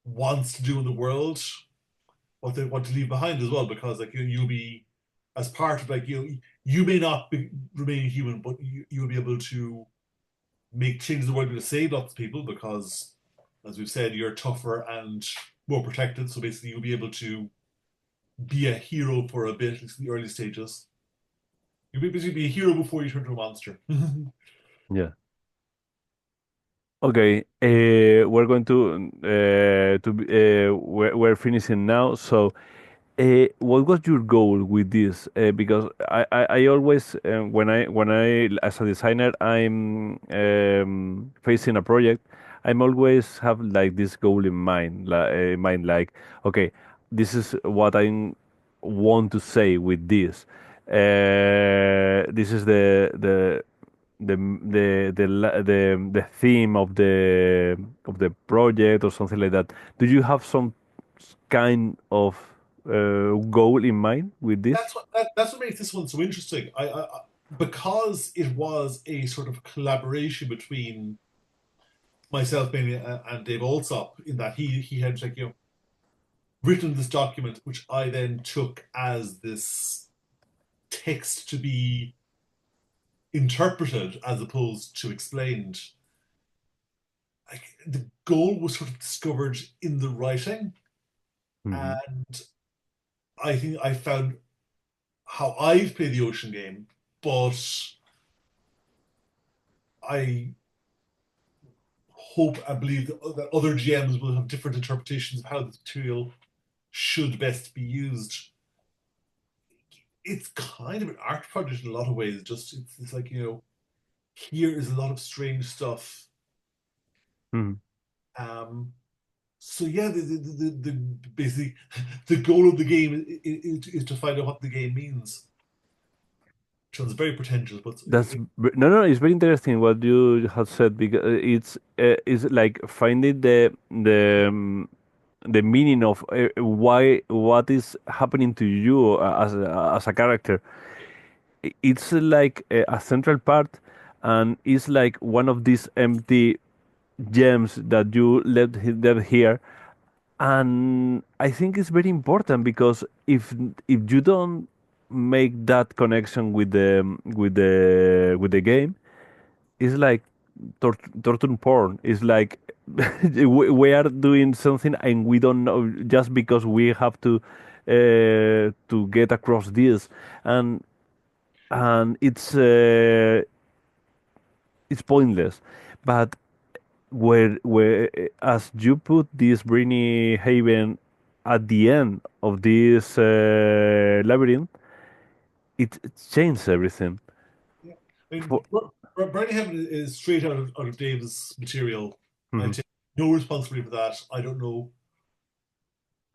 wants to do in the world. what to leave behind as well, because like you'll be as part of like you may not remain human, but you'll be able to make changes in the world to save lots of people because, as we've said, you're tougher and more protected. So basically, you'll be able to be a hero for a bit, at least in the early stages. You'll basically be a hero before you turn into a monster. Yeah. Okay, we're going we're finishing now. So, what was your goal with this? Because I always when I as a designer I'm facing a project, I'm always have like this goal in mind, like okay, this is what I want to say with this. This is the theme of the project or something like that. Do you have some kind of goal in mind with this? That's what makes this one so interesting. Because it was a sort of collaboration between myself mainly and Dave Alsop, in that he had like written this document, which I then took as this text to be interpreted as opposed to explained. Like the goal was sort of discovered in the writing, Hmm. and I think I found how I've played the ocean game, but I hope and believe that other GMs will have different interpretations of how the material should best be used. It's kind of an art project in a lot of ways. Just it's like here is a lot of strange stuff. Hmm. Um, so yeah, the basically the goal of the game is to find out what the game means. Which sounds very pretentious, but No, no, it's very interesting what you have said because it's like finding the meaning of why what is happening to you as a character. It's like a central part, and it's like one of these empty gems that you left here. And I think it's very important because if you don't make that connection with the game, it's like torture porn. It's like we are doing something and we don't know just because we have to get across this, and and it's pointless. But where as you put this Brinny Haven at the end of this labyrinth, it changes everything. yeah. I mean, For, Brownie Heaven is straight out of Dave's material. I Mhm. take no responsibility for that. I don't know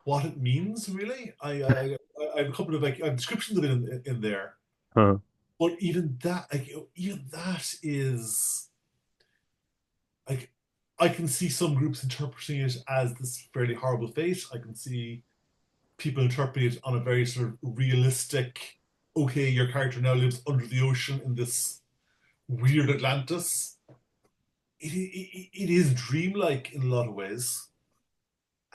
what it means really. I have a couple of like I have descriptions of it in there, Huh. but even that, like even that is like I can see some groups interpreting it as this fairly horrible fate. I can see people interpret it on a very sort of realistic. Okay, your character now lives under the ocean in this weird Atlantis. It is dreamlike in a lot of ways.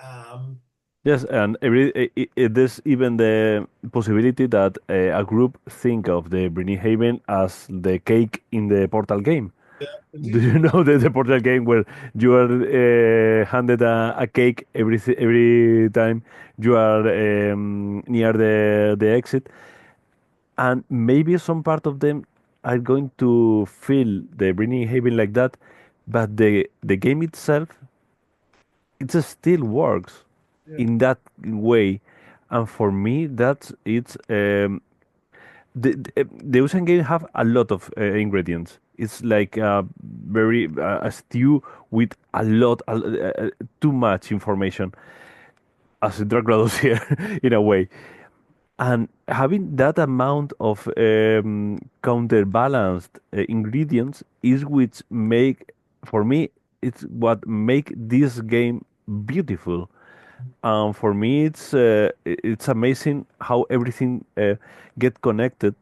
Um, Yes, and there's even the possibility that a group think of the Brinny Haven as the cake in the Portal game. yeah, Do indeed. you know the Portal game where you are handed a cake every time you are near the exit, and maybe some part of them are going to feel the Brinny Haven like that, but the game itself it still works Yeah, in that way, and for me that's it's the ocean game have a lot of ingredients. It's like a stew with a lot, too much information, as Dracula does here, in a way. And having that amount of counterbalanced ingredients is which make, for me, it's what make this game beautiful. For me, it's amazing how everything get connected.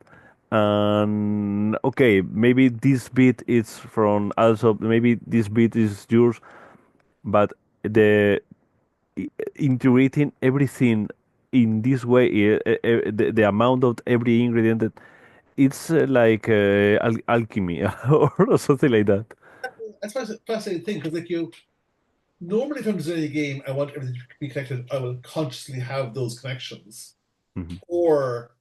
And okay, maybe this bit is from also maybe this bit is yours, but the integrating everything. in this way, the amount of every ingredient that it's like alchemy or something like that. That's a fascinating thing because like you normally if I'm designing a game, I want everything to be connected. I will consciously have those connections, Mhm, or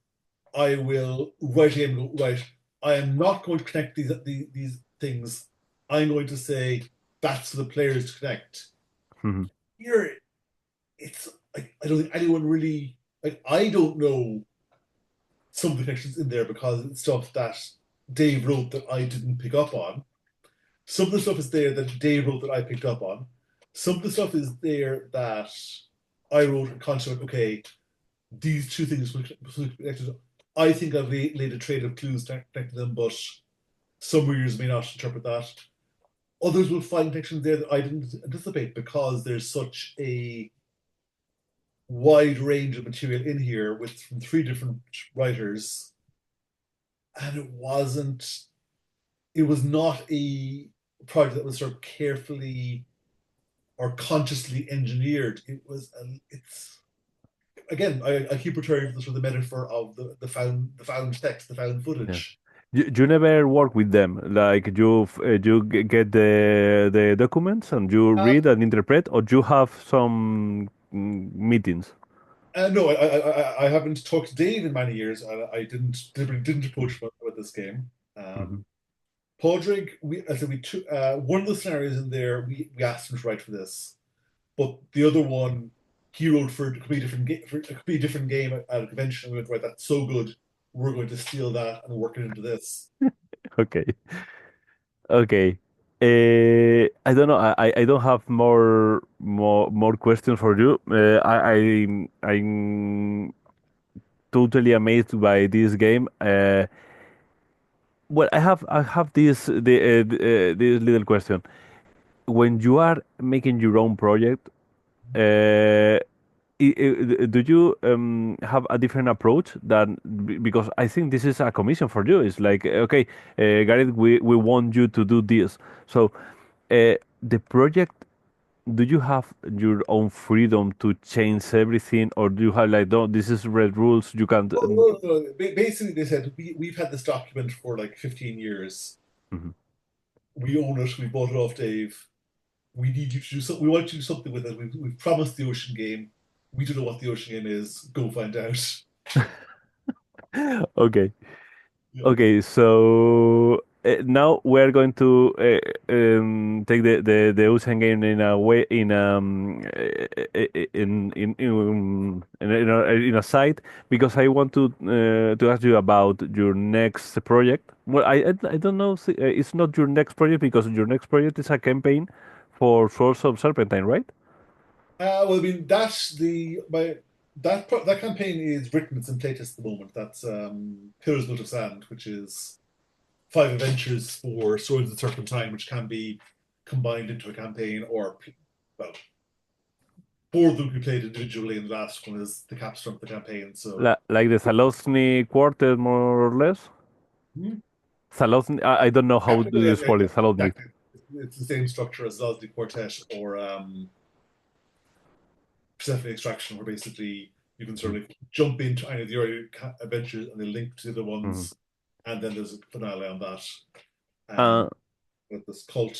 I will write a game and go right. I am not going to connect these things. I'm going to say that's for the players to connect. mhm. Here, it's like I don't think anyone really like. I don't know some of the connections in there because it's stuff that Dave wrote that I didn't pick up on. Some of the stuff is there that Dave wrote that I picked up on. Some of the stuff is there that I wrote and conscious, okay, these two things were connected. I think I've laid a trail of clues to connect them, but some readers may not interpret that. Others will find connections there that I didn't anticipate because there's such a wide range of material in here with from three different writers, and it was not a project that was sort of carefully or consciously engineered. It's again, I keep returning to the sort of the metaphor of the found text, the found Yeah. footage. You never work with them. Like you get the documents and you Uh, read and interpret, or you have some meetings. no, I haven't talked to Dave in many years. I didn't approach him with this game. Mhm. Podrick, I said we took one of the scenarios in there. We asked him to write for this, but the other one he wrote for it could be a different game. For, it could be a different game at a convention. We went right. That's so good. We're going to steal that and work it into this. Okay. Okay. I don't know. I don't have more questions for you. I'm totally amazed by this game. Well, I have this little question. When you are making your own project, uh, do you have a different approach than because I think this is a commission for you. It's like okay, Gareth, we want you to do this. So the project, do you have your own freedom to change everything, or do you have like, no, this is red rules, you can't? Well, basically, they said we've had this document for like 15 years. Mhm. We own it. We bought it off Dave. We need you to do something. We want you to do something with it. We've promised the ocean game. We don't know what the ocean game is. Go find out. Okay. Yeah. Okay, so now we're going to take the ocean game in a way in a side because I want to ask you about your next project. Well, I don't know. It's not your next project because your next project is a campaign for Swords of Serpentine, right? Well, I mean, that's the my that campaign is written. It's in playtest at the moment. That's Pillars Built of Sand, which is five adventures for Swords of Serpentine, which can be combined into a campaign, or well, four of them can be played individually, and the last one is the capstone of the campaign. So, Like the Zalozny Quartet, more or less. hmm, Zalozny, I don't know how yeah, to spell it. Zalozny. exactly. It's the same structure as Zosdy Quartet or Persephone Extraction, where basically you can sort of jump into any of the earlier adventures and they link to the Mm-hmm. ones, and then there's a finale on that. Uh, With this cult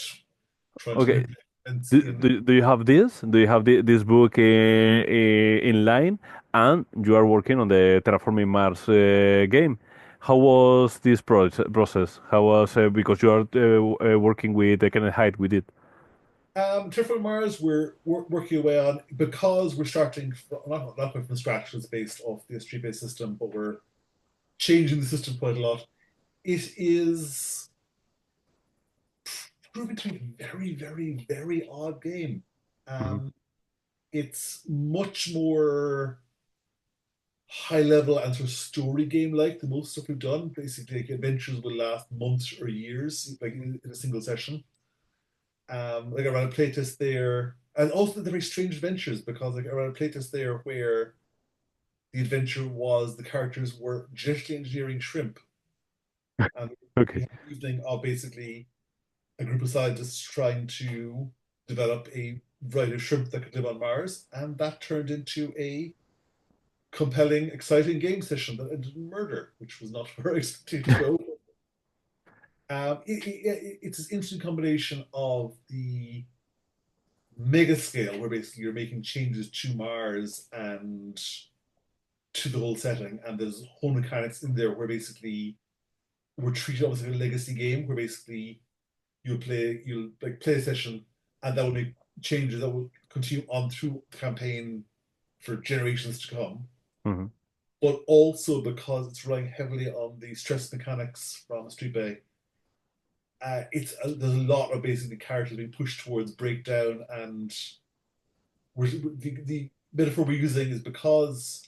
trying to okay. manipulate events Do, in. do you have this? Do you have this book in line? And you are working on the Terraforming Mars game. How was this process? How was because you are working with Kenneth Hyde with it? Terraforming Mars, we're working away on because we're starting from, not quite from scratch. It's based off the S3 based system, but we're changing the system quite a lot. It is proving to be a very, very, very odd game. Hmm. Um, it's much more high level and sort of story game like the most stuff we've done. Basically, like, adventures will last months or years, like in a single session. Like I ran a playtest there, and also the very strange adventures because like I ran a playtest there where the adventure was the characters were genetically engineering shrimp, and we Okay. had an evening of basically a group of scientists trying to develop a variety of shrimp that could live on Mars, and that turned into a compelling, exciting game session that ended in murder, which was not where I expected to go. It's this interesting combination of the mega scale, where basically you're making changes to Mars and to the whole setting, and there's whole mechanics in there where basically we're treated almost like a legacy game, where basically you'll like play a session, and that will make changes that will continue on through the campaign for generations to come. Hmm. But also because it's relying heavily on the stress mechanics from Street Bay, there's a lot of basically characters being pushed towards breakdown, and the metaphor we're using is because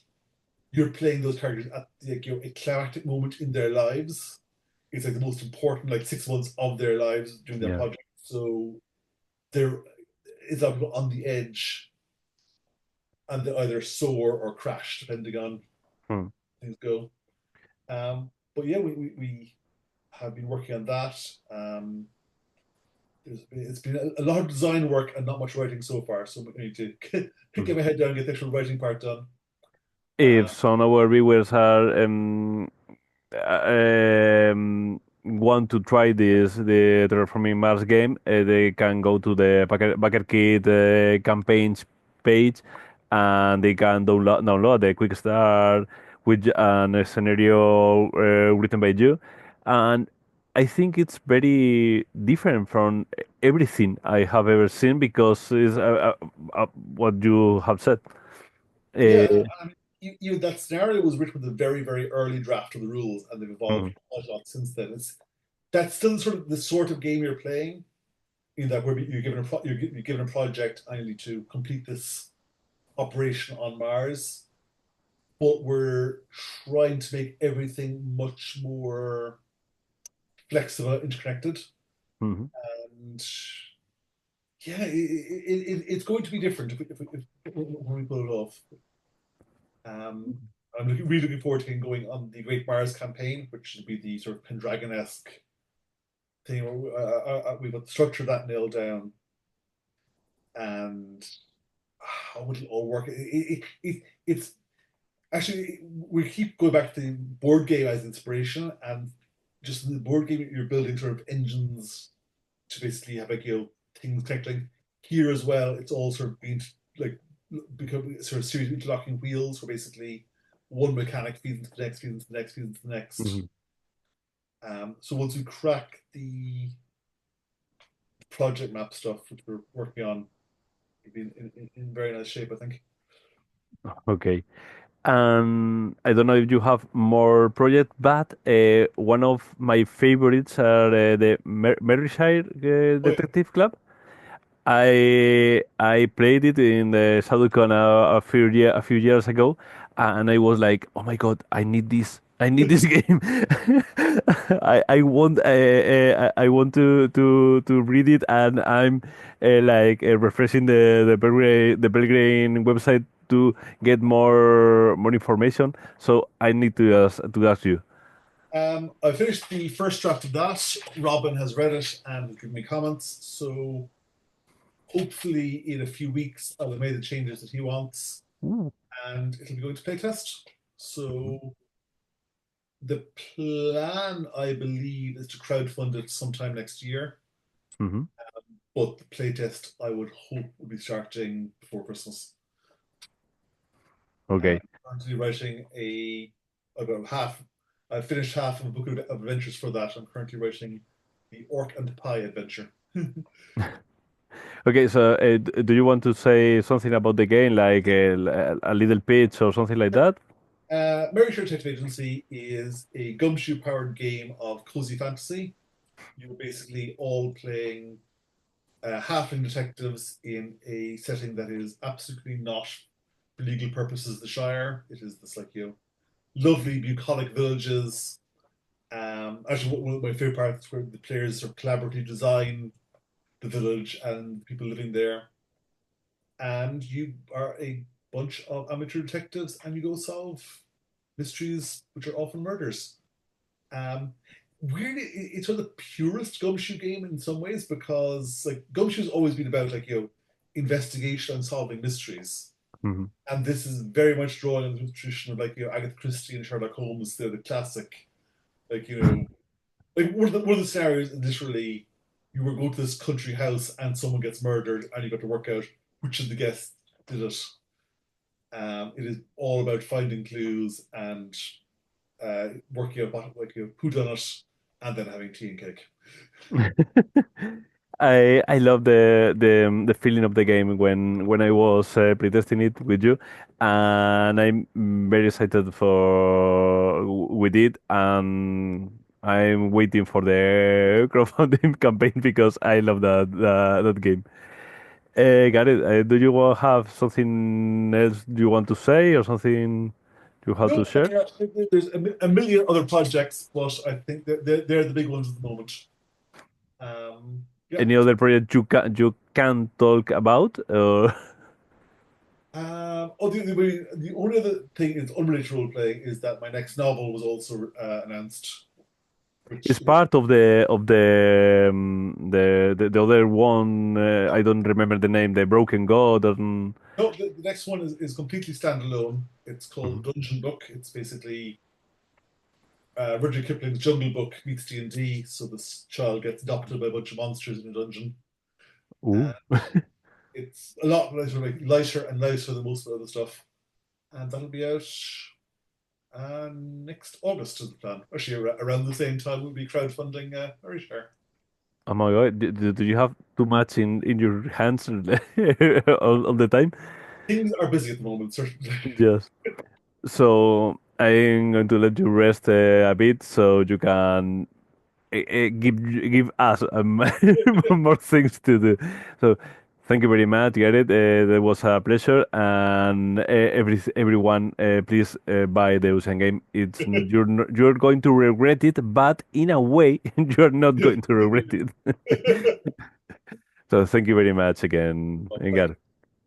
you're playing those characters at like a climactic moment in their lives. It's like the most important like 6 months of their lives during that Yeah. project. So there is a people on the edge, and they either soar or crash depending on Hmm. things go. But yeah, we have been working on that. It's been a lot of design work and not much writing so far, so I need to Hmm. get my head down and get the actual writing part done. If some of our viewers are want to try the Terraforming Mars game, they can go to the Backer Kit campaigns page, and they can download the quick start with an scenario written by you. And I think it's very different from everything I have ever seen because it's what you have said. Yeah, Uh, I mean, that scenario was written with a very, very early draft of the rules, and they've evolved mhm, quite a lot since then. That's still sort of the sort of game you're playing, in that where you're given a project and you need to complete this operation on Mars, but we're trying to make everything much more flexible, interconnected, mhm. and yeah, it's going to be different when we pull it off. Um, I'm really looking forward to going on the Great Mars campaign, which will be the sort of Pendragon-esque thing. Where we've got the structure of that nailed down, and how would it all work? It's actually, we keep going back to the board game as inspiration, and just in the board game you're building sort of engines to basically have like things connecting. Here as well, it's all sort of being like become sort of series of interlocking wheels, where basically one mechanic feeds into the next, feeds into the next, feeds into the next. Mhm. So once we crack the project map stuff, which we're working on, it'll be in very nice shape, I think. Okay. And I don't know if you have more project, but one of my favorites are the Merryshire Oh yeah. Detective Club. I played it in the SadoCon a few years ago, and I was like, oh my God, I need this. I need this game. I want to read it, and I'm refreshing the Belgrade website to get more information. So I need to ask you. I finished the first draft of that. Robin has read it and has given me comments. So hopefully, in a few weeks, I'll have made the changes that he wants, Mm. and it'll be going to playtest. Mhm. So the plan, I believe, is to crowdfund it sometime next year. Mhm. But the playtest, I would hope, will be starting before Christmas. Okay. I'm currently writing about half. I finished half of a book of adventures for that. I'm currently writing the Orc and Pie adventure. Okay, so do you want to say something about the game, like a little pitch or something like that? Mary Share Detective Agency is a gumshoe powered game of cozy fantasy. You're basically all playing halfling detectives in a setting that is absolutely not, for legal purposes, the Shire. It is this like lovely bucolic villages. Actually, one of my favorite parts where the players sort of collaboratively design the village and the people living there, and you are a bunch of amateur detectives, and you go solve mysteries, which are often murders. Um, Weirdly, it's sort of the purest gumshoe game in some ways, because like gumshoe's always been about like investigation and solving mysteries. Mhm. And this is very much drawing on the tradition of like Agatha Christie and Sherlock Holmes. They're the classic, like like one of the scenarios is literally you were going to this country house and someone gets murdered and you got to work out which of the guests did it. It is all about finding clues and working out what, like who done it, and then having tea and cake. I love the feeling of the game when I was pre-testing it with you, and I'm very excited for with it, and I'm waiting for the crowdfunding campaign because I love that game. Gareth, do you have something else you want to say or something you have to No, share? there's a million other projects, but I think that they're the big ones at the moment. Yeah. Any other project you can talk about? Or Oh, the only other thing is unrelated to role playing is that my next novel was also announced, it's which part of the other one. I don't remember the name. The Broken God. And no, the next one is completely standalone. It's Mhm. called Dungeon Book. It's basically Rudyard Kipling's Jungle Book meets D&D. So this child gets adopted by a bunch of monsters in a dungeon. Ooh. Uh, it's a lot lighter, like lighter and lighter than most of the other stuff, and that'll be out next August is the plan. Actually, around the same time we'll be crowdfunding Very Share. Oh my God. Do you have too much in your hands all the time? Things are busy at the moment, certainly. Yes. So I'm going to let you rest a bit so you can give us more things to do. So thank you very much, Gareth. That was a pleasure. And everyone, please buy the Ocean game. You're going to regret it, but in a way, you're not going to regret it. So thank you very much again, Well, thank Edgar.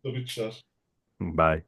you. Lovely chat. Bye.